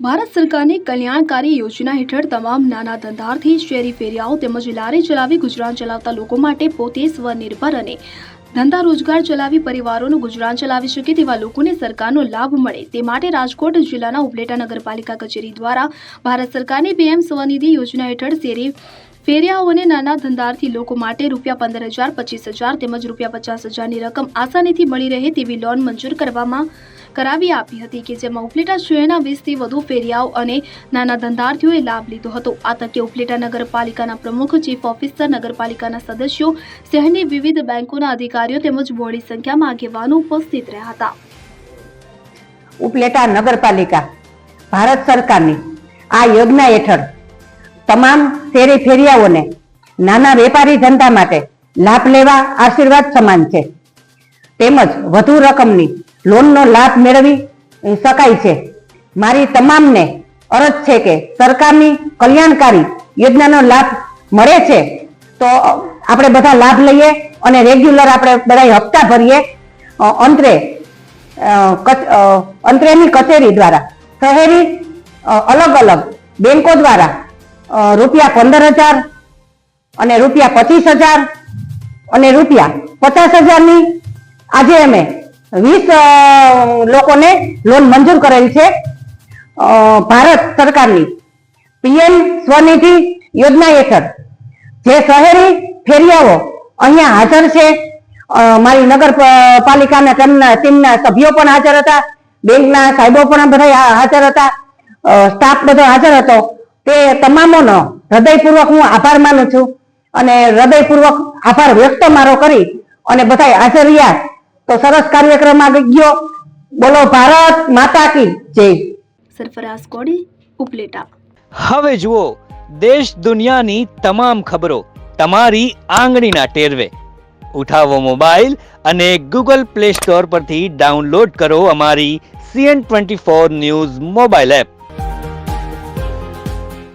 ભારત સરકારની કલ્યાણકારી યોજના હેઠળ તમામ નાના ધંધાર્થી, શેરી ફેરિયાઓ તેમજ લારી ચલાવી ગુજરાન ચલાવતા લોકો માટે પોતે સ્વનિર્ભર અને ધંધા રોજગાર ચલાવી પરિવારોનું ગુજરાન ચલાવી શકે તેવા લોકોને સરકારનો લાભ મળે તે માટે રાજકોટ જિલ્લાના ઉપલેટા નગરપાલિકા કચેરી દ્વારા ભારત સરકારની PM સ્વનિધિ યોજના હેઠળ શેરી ફેરિયાઓને નાના ધંધાર્થી લોકો માટે ₹15,000, 25,000 તેમજ ₹50,000ની રકમ આસાનીથી મળી રહે તેવી લોન મંજૂર કરાવી આપી હતી કે જેમાં ઉપલેટા શહેરના 20થી વધુ ફેરિયાઓ અને નાના ધંધાર્થીઓએ લાભ લીધો હતો। આ તકે ઉપલેટા નગરપાલિકાના પ્રમુખ, ચીફ ઓફિસર, નગરપાલિકાના સદસ્યો, શહેરની વિવિધ બેંકોના અધિકારીઓ તેમજ બહોળી સંખ્યામાં આગેવાનો ઉપસ્થિત રહ્યા હતા। ઉપલેટા નગરપાલિકા ભારત સરકારની આ યોજના હેઠળ તમામ શેરી ફેરિયાઓને નાના વેપારી ધંધા માટે લાભ લેવા આશીર્વાદ સમાન છે તેમજ વધુ રકમની લોનનો લાભ મેળવી શકાય છે। મારી તમામને અરજ છે કે સરકારની કલ્યાણકારી યોજનાનો લાભ મળે છે તો આપણે બધા લાભ લઈએ અને રેગ્યુલર આપણે બધા હપ્તા ભરીએ। અંતરેની કચેરી દ્વારા શહેરી અલગ અલગ બેંકો દ્વારા ₹15,000 અને ₹25,000 અને ₹50,000ની આજે અમે 20 લોકોને લોન મંજૂર કરેલ છે। ભારત સરકારની PM સ્વનિધિ યોજના હેઠળ જે શહેરી ફેરિયાઓ અહીંયા હાજર છે, મારી નગરપાલિકાના ટીમના સભ્યો પણ હાજર હતા, બેંકના સાહેબો પણ બધા હાજર હતા, સ્ટાફ બધો હાજર હતો। તે તમામોનો હૃદયપૂર્વક હું આભાર માનું છું અને હૃદયપૂર્વક આભાર વ્યક્ત મારો કરી અને બધા હાજર રહ્યા તો સરસ કાર્યક્રમ આવી ગયો। બોલો ભારત માતા કી જય। સરફરાઝ કોડી, ઉપલેટા। હવે જુઓ દેશ દુનિયાની તમામ ખબરો તમારી આંગળીના ટેરવે। ઉઠાવો મોબાઈલ અને Google Play Store પરથી ડાઉનલોડ કરો અમારી CN24 ન્યૂઝ મોબાઈલ એપ।